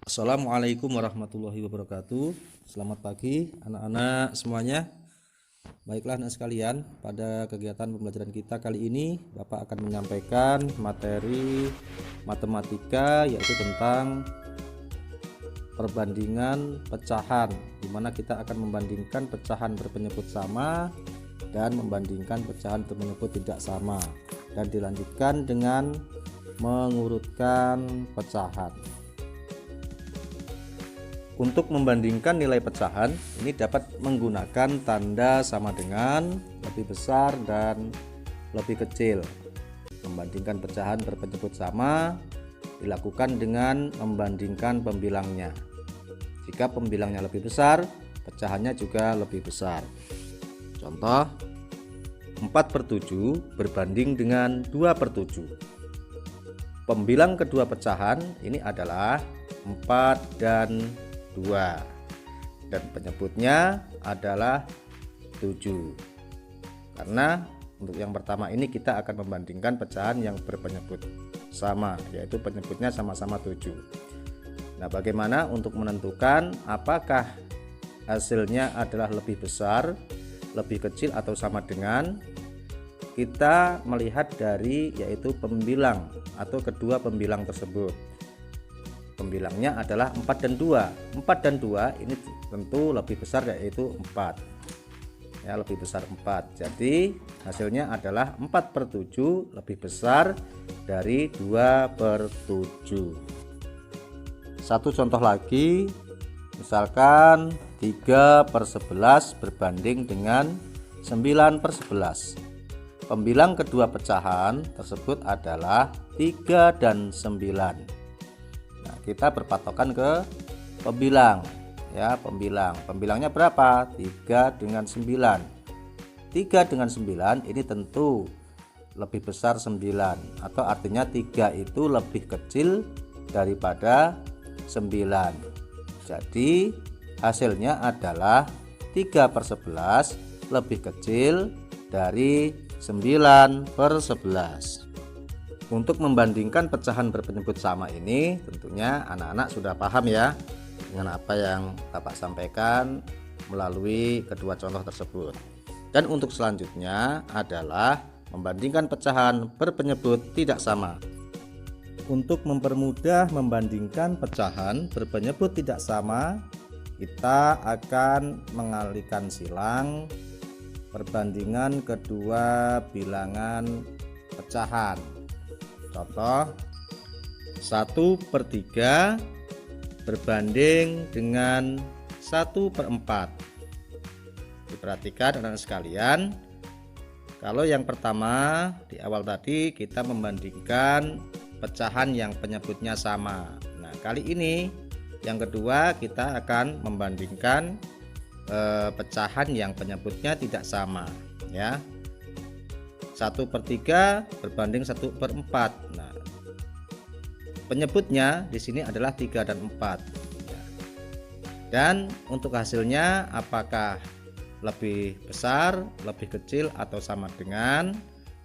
Assalamualaikum warahmatullahi wabarakatuh. Selamat pagi anak-anak semuanya. Baiklah anak sekalian, pada kegiatan pembelajaran kita kali ini Bapak akan menyampaikan materi matematika, yaitu tentang perbandingan pecahan, di mana kita akan membandingkan pecahan berpenyebut sama dan membandingkan pecahan berpenyebut tidak sama, dan dilanjutkan dengan mengurutkan pecahan. Untuk membandingkan nilai pecahan ini dapat menggunakan tanda sama dengan, lebih besar, dan lebih kecil. Membandingkan pecahan berpenyebut sama dilakukan dengan membandingkan pembilangnya. Jika pembilangnya lebih besar, pecahannya juga lebih besar. Contoh, 4/7 berbanding dengan 2/7. Pembilang kedua pecahan ini adalah 4 dan 2, dan penyebutnya adalah 7. Karena untuk yang pertama ini kita akan membandingkan pecahan yang berpenyebut sama, yaitu penyebutnya sama-sama 7. Nah, bagaimana untuk menentukan apakah hasilnya adalah lebih besar, lebih kecil, atau sama dengan? Kita melihat dari yaitu pembilang atau kedua pembilang tersebut. Pembilangnya adalah 4 dan 2. 4 dan 2 ini tentu lebih besar, yaitu 4. Ya, lebih besar 4. Jadi hasilnya adalah 4/7 lebih besar dari 2/7. Satu contoh lagi, misalkan 3/11 berbanding dengan 9/11. Pembilang kedua pecahan tersebut adalah 3 dan 9. Nah, kita berpatokan ke pembilang, ya, pembilangnya berapa? 3 dengan 9. 3 dengan 9 ini tentu lebih besar 9, atau artinya 3 itu lebih kecil daripada 9. Jadi hasilnya adalah 3/11 lebih kecil dari 9/11. Untuk membandingkan pecahan berpenyebut sama ini, tentunya anak-anak sudah paham ya dengan apa yang Bapak sampaikan melalui kedua contoh tersebut. Dan untuk selanjutnya adalah membandingkan pecahan berpenyebut tidak sama. Untuk mempermudah membandingkan pecahan berpenyebut tidak sama, kita akan mengalihkan silang perbandingan kedua bilangan pecahan. Contoh, 1/3 berbanding dengan 1/4. Diperhatikan anak-anak sekalian, kalau yang pertama di awal tadi kita membandingkan pecahan yang penyebutnya sama. Nah, kali ini yang kedua kita akan membandingkan pecahan yang penyebutnya tidak sama, ya. 1/3 berbanding 1/4. Nah, penyebutnya di sini adalah 3 dan 4. Dan untuk hasilnya apakah lebih besar, lebih kecil, atau sama dengan?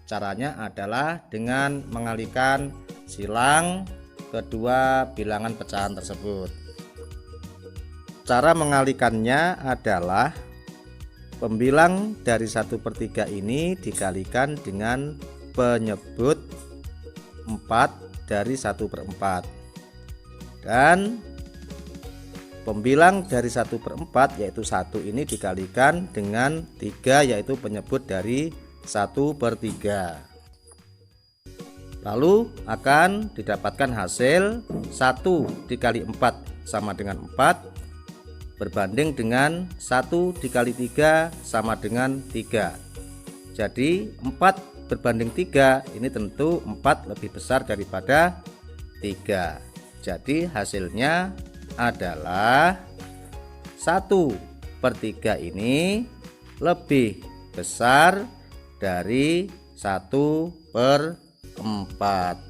Caranya adalah dengan mengalihkan silang kedua bilangan pecahan tersebut. Cara mengalihkannya adalah pembilang dari 1/3 ini dikalikan dengan penyebut 4 dari 1/4, dan pembilang dari 1/4 yaitu 1 ini dikalikan dengan 3 yaitu penyebut dari 1/3. Lalu akan didapatkan hasil 1 dikali 4 sama dengan 4, berbanding dengan 1 dikali 3 sama dengan 3. Jadi 4 berbanding 3 ini tentu 4 lebih besar daripada 3. Jadi hasilnya adalah 1/3 ini lebih besar dari 1/4.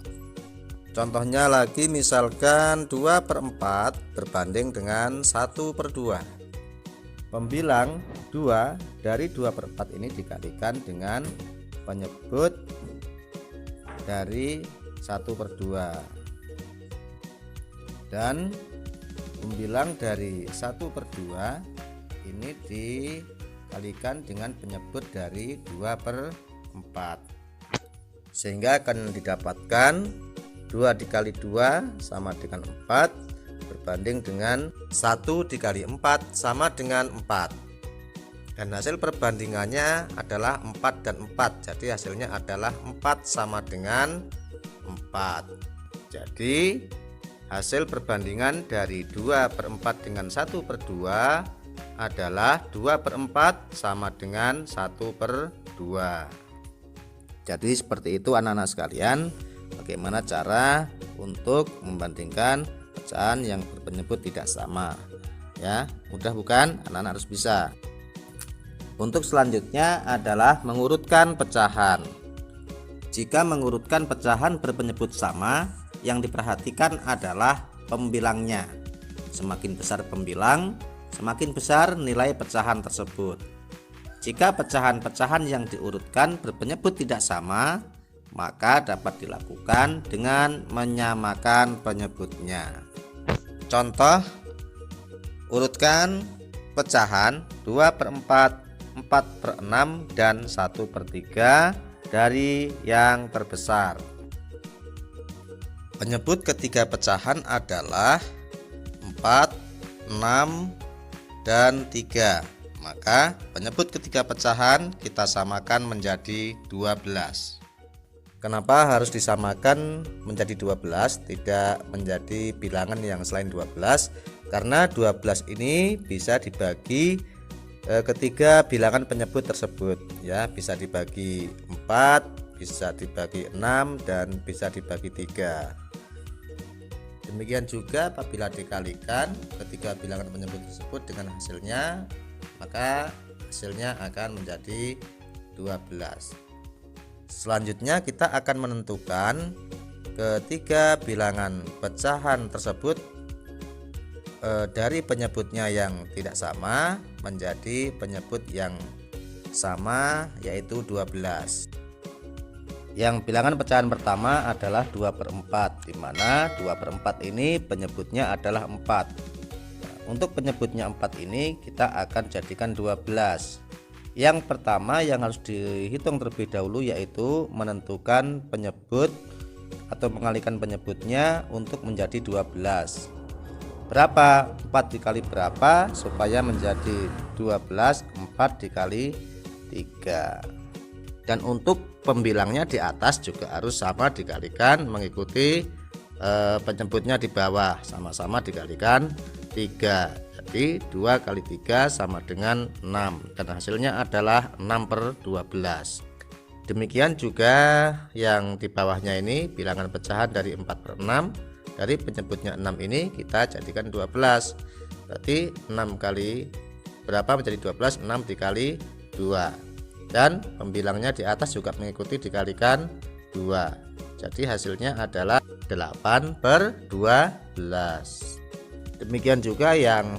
Contohnya lagi, misalkan 2/4 berbanding dengan 1/2. Pembilang 2 dari 2/4 ini dikalikan dengan penyebut dari 1/2 dan pembilang dari 1/2 ini dikalikan dengan penyebut dari 2/4, sehingga akan didapatkan 2 dikali 2 sama dengan 4 berbanding dengan 1 dikali 4 sama dengan 4, dan hasil perbandingannya adalah 4 dan 4, jadi hasilnya adalah 4 sama dengan 4. Jadi hasil perbandingan dari 2/4 dengan 1/2 adalah 2/4 sama dengan 1/2. Jadi seperti itu anak-anak sekalian, bagaimana cara untuk membandingkan pecahan yang berpenyebut tidak sama. Ya, mudah bukan? Anak-anak harus bisa. Untuk selanjutnya adalah mengurutkan pecahan. Jika mengurutkan pecahan berpenyebut sama, yang diperhatikan adalah pembilangnya. Semakin besar pembilang, semakin besar nilai pecahan tersebut. Jika pecahan-pecahan yang diurutkan berpenyebut tidak sama, maka dapat dilakukan dengan menyamakan penyebutnya. Contoh, urutkan pecahan 2/4, 4/6, dan 1/3 dari yang terbesar. Penyebut ketiga pecahan adalah 4, 6, dan 3. Maka penyebut ketiga pecahan kita samakan menjadi 12. Kenapa harus disamakan menjadi 12, tidak menjadi bilangan yang selain 12? Karena 12 ini bisa dibagi ketiga bilangan penyebut tersebut, ya, bisa dibagi 4, bisa dibagi 6, dan bisa dibagi 3. Demikian juga apabila dikalikan ketiga bilangan penyebut tersebut dengan hasilnya, maka hasilnya akan menjadi 12. Selanjutnya kita akan menentukan ketiga bilangan pecahan tersebut dari penyebutnya yang tidak sama menjadi penyebut yang sama, yaitu 12. Yang bilangan pecahan pertama adalah 2/4, di mana 2/4 ini penyebutnya adalah 4. Untuk penyebutnya 4 ini kita akan jadikan 12. Yang pertama yang harus dihitung terlebih dahulu yaitu menentukan penyebut atau mengalihkan penyebutnya untuk menjadi 12. Berapa 4 dikali berapa supaya menjadi 12? 4 dikali 3. Dan untuk pembilangnya di atas juga harus sama dikalikan mengikuti penyebutnya di bawah, sama-sama dikalikan 3. Jadi 2 kali 3 sama dengan 6, dan hasilnya adalah 6/12. Demikian juga yang di bawahnya ini bilangan pecahan dari 4/6, dari penyebutnya 6 ini kita jadikan 12. Berarti 6 kali berapa menjadi 12? 6 dikali 2, dan pembilangnya di atas juga mengikuti dikalikan 2. Jadi hasilnya adalah 8/12. Demikian juga yang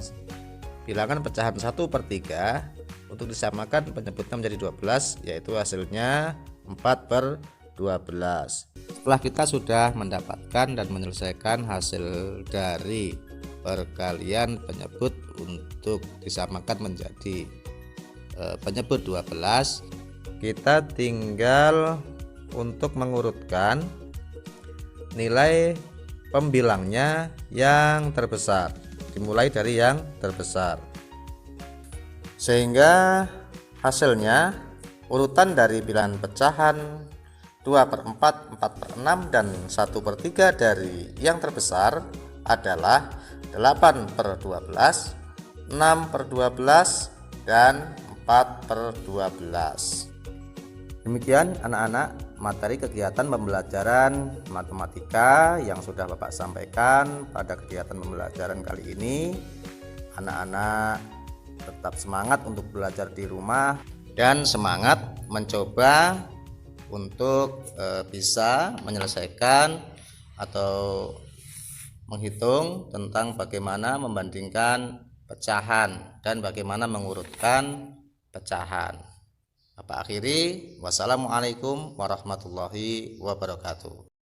bilangan pecahan 1/3, untuk disamakan penyebutnya menjadi 12, yaitu hasilnya 4/12. Setelah kita sudah mendapatkan dan menyelesaikan hasil dari perkalian penyebut untuk disamakan menjadi penyebut 12, kita tinggal untuk mengurutkan nilai pembilangnya yang terbesar, dimulai dari yang terbesar, sehingga hasilnya urutan dari bilangan pecahan 2/4, 4/6, dan 1/3 dari yang terbesar adalah 8/12, 6/12, dan 4/12. Demikian anak-anak materi kegiatan pembelajaran matematika yang sudah Bapak sampaikan pada kegiatan pembelajaran kali ini. Anak-anak tetap semangat untuk belajar di rumah dan semangat mencoba untuk bisa menyelesaikan atau menghitung tentang bagaimana membandingkan pecahan dan bagaimana mengurutkan pecahan. Apa akhiri, wassalamualaikum warahmatullahi wabarakatuh.